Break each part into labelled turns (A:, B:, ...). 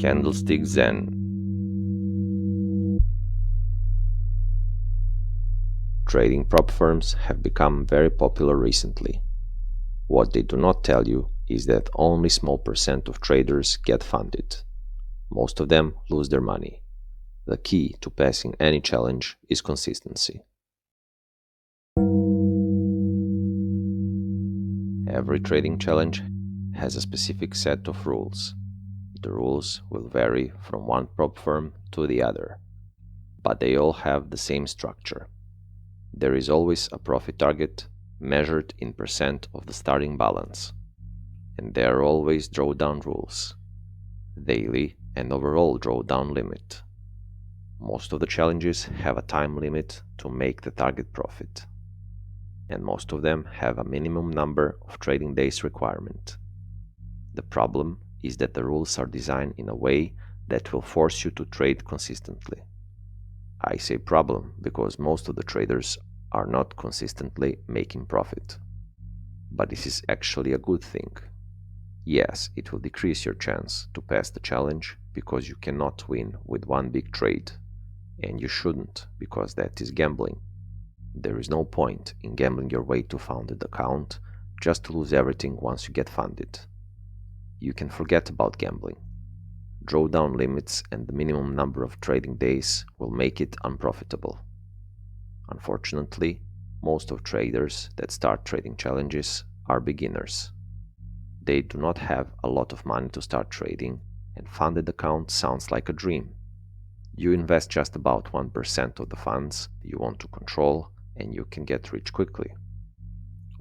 A: Candlestick Zen. Trading prop firms have become very popular recently. What they do not tell you is that only small percent of traders get funded. Most of them lose their money. The key to passing any challenge is consistency. Every trading challenge has a specific set of rules. The rules will vary from one prop firm to the other, but they all have the same structure. There is always a profit target measured in percent of the starting balance, and there are always drawdown rules, daily and overall drawdown limit. Most of the challenges have a time limit to make the target profit, and most of them have a minimum number of trading days requirement. The problem is that the rules are designed in a way that will force you to trade consistently. I say problem because most of the traders are not consistently making profit. But this is actually a good thing. Yes, it will decrease your chance to pass the challenge because you cannot win with one big trade, and you shouldn't because that is gambling. There is no point in gambling your way to funded account just to lose everything once you get funded. You can forget about gambling. Drawdown limits and the minimum number of trading days will make it unprofitable. Unfortunately, most of traders that start trading challenges are beginners. They do not have a lot of money to start trading, and funded account sounds like a dream. You invest just about 1% of the funds you want to control, and you can get rich quickly.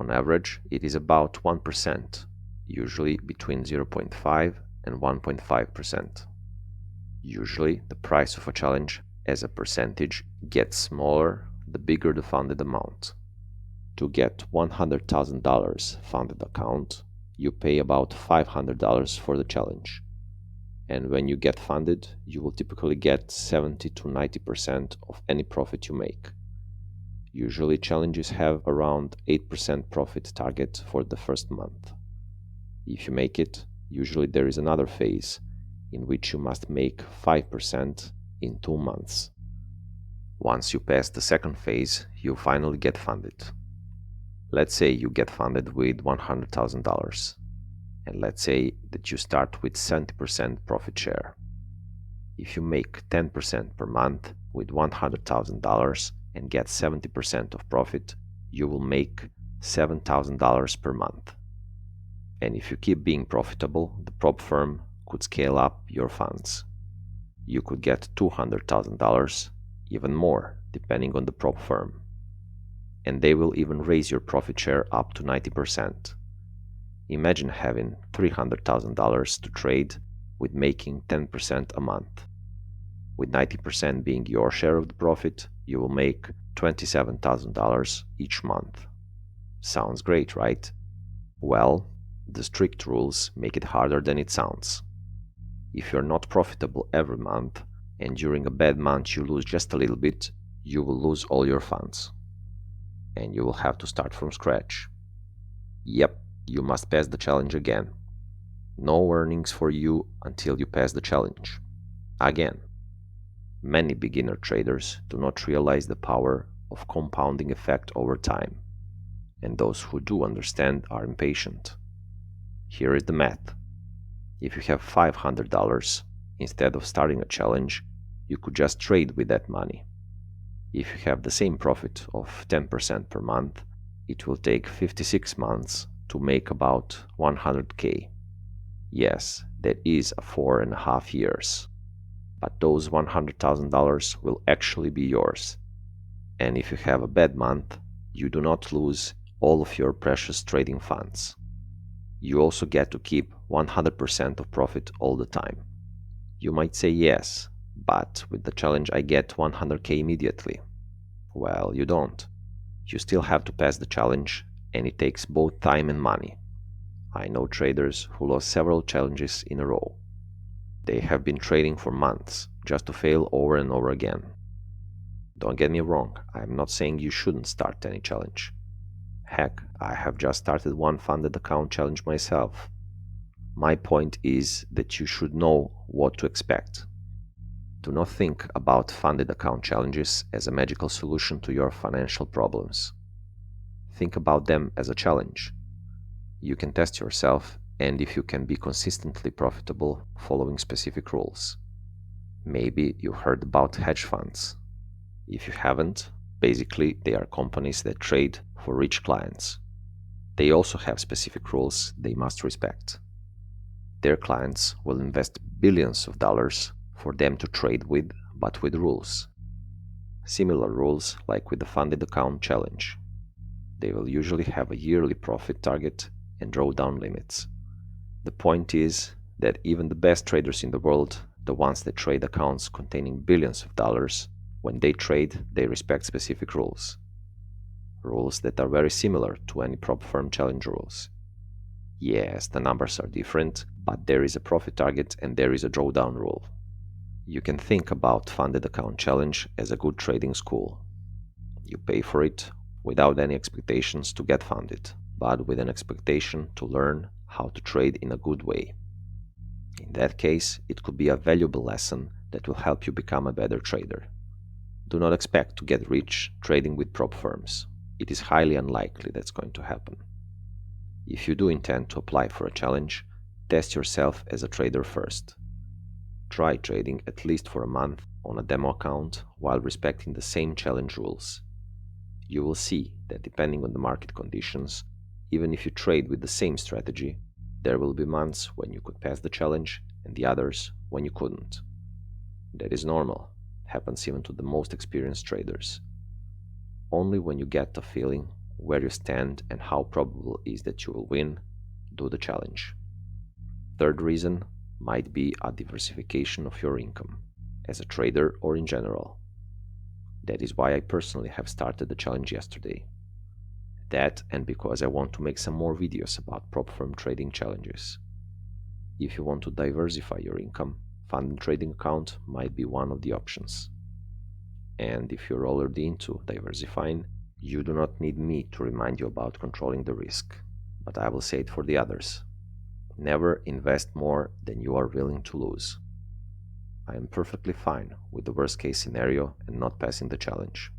A: On average, it is about 1%, usually between 0.5 and 1.5%. Usually, the price of a challenge as a percentage gets smaller the bigger the funded amount. To get $100,000 funded account, you pay about $500 for the challenge. And when you get funded, you will typically get 70 to 90% of any profit you make. Usually challenges have around 8% profit target for the first month. If you make it, usually there is another phase in which you must make 5% in 2 months. Once you pass the second phase, you finally get funded. Let's say you get funded with $100,000, and let's say that you start with 70% profit share. If you make 10% per month with $100,000 and get 70% of profit, you will make $7,000 per month. And if you keep being profitable, the prop firm could scale up your funds. You could get $200,000, even more, depending on the prop firm. And they will even raise your profit share up to 90%. Imagine having $300,000 to trade with making 10% a month. With 90% being your share of the profit, you will make $27,000 each month. Sounds great, right? Well, the strict rules make it harder than it sounds. If you're not profitable every month, and during a bad month you lose just a little bit, you will lose all your funds. And you will have to start from scratch. Yep, you must pass the challenge again. No earnings for you until you pass the challenge. Again. Many beginner traders do not realize the power of compounding effect over time, and those who do understand are impatient. Here is the math. If you have $500, instead of starting a challenge, you could just trade with that money. If you have the same profit of 10% per month, it will take 56 months to make about $100K. Yes, that is 4.5 years. But those $100,000 will actually be yours. And if you have a bad month, you do not lose all of your precious trading funds. You also get to keep 100% of profit all the time. You might say yes, but with the challenge I get 100K immediately. Well, you don't. You still have to pass the challenge, and it takes both time and money. I know traders who lost several challenges in a row. They have been trading for months, just to fail over and over again. Don't get me wrong, I am not saying you shouldn't start any challenge. Heck, I have just started one funded account challenge myself. My point is that you should know what to expect. Do not think about funded account challenges as a magical solution to your financial problems. Think about them as a challenge. You can test yourself and if you can be consistently profitable following specific rules. Maybe you heard about hedge funds. If you haven't, basically they are companies that trade for rich clients. They also have specific rules they must respect. Their clients will invest billions of dollars for them to trade with, but with rules. Similar rules like with the funded account challenge. They will usually have a yearly profit target and drawdown limits. The point is that even the best traders in the world, the ones that trade accounts containing billions of dollars, when they trade, they respect specific rules. Rules that are very similar to any prop firm challenge rules. Yes, the numbers are different, but there is a profit target and there is a drawdown rule. You can think about funded account challenge as a good trading school. You pay for it without any expectations to get funded, but with an expectation to learn how to trade in a good way. In that case, it could be a valuable lesson that will help you become a better trader. Do not expect to get rich trading with prop firms. It is highly unlikely that's going to happen. If you do intend to apply for a challenge, test yourself as a trader first. Try trading at least for a month on a demo account while respecting the same challenge rules. You will see that depending on the market conditions, even if you trade with the same strategy, there will be months when you could pass the challenge and the others when you couldn't. That is normal, happens even to the most experienced traders. Only when you get a feeling where you stand and how probable it is that you will win, do the challenge. Third reason might be a diversification of your income, as a trader or in general. That is why I personally have started the challenge yesterday. That and because I want to make some more videos about prop firm trading challenges. If you want to diversify your income, funded trading account might be one of the options. And if you're already into diversifying, you do not need me to remind you about controlling the risk, but I will say it for the others. Never invest more than you are willing to lose. I am perfectly fine with the worst case scenario and not passing the challenge.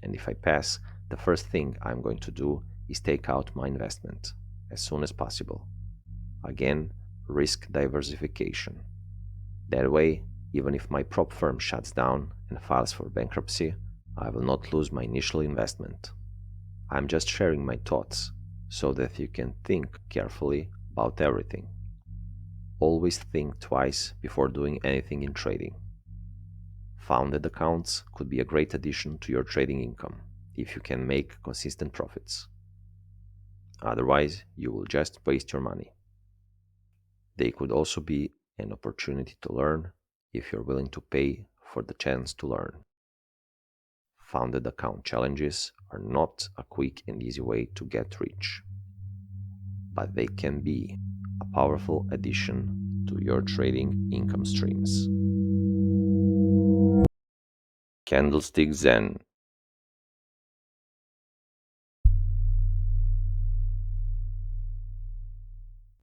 A: And if I pass, the first thing I'm going to do is take out my investment as soon as possible. Again, risk diversification. That way, even if my prop firm shuts down and files for bankruptcy, I will not lose my initial investment. I'm just sharing my thoughts so that you can think carefully about everything. Always think twice before doing anything in trading. Funded accounts could be a great addition to your trading income if you can make consistent profits. Otherwise, you will just waste your money. They could also be an opportunity to learn if you're willing to pay for the chance to learn. Funded account challenges are not a quick and easy way to get rich, but they can be a powerful addition to your trading income streams. Candlestick Zen.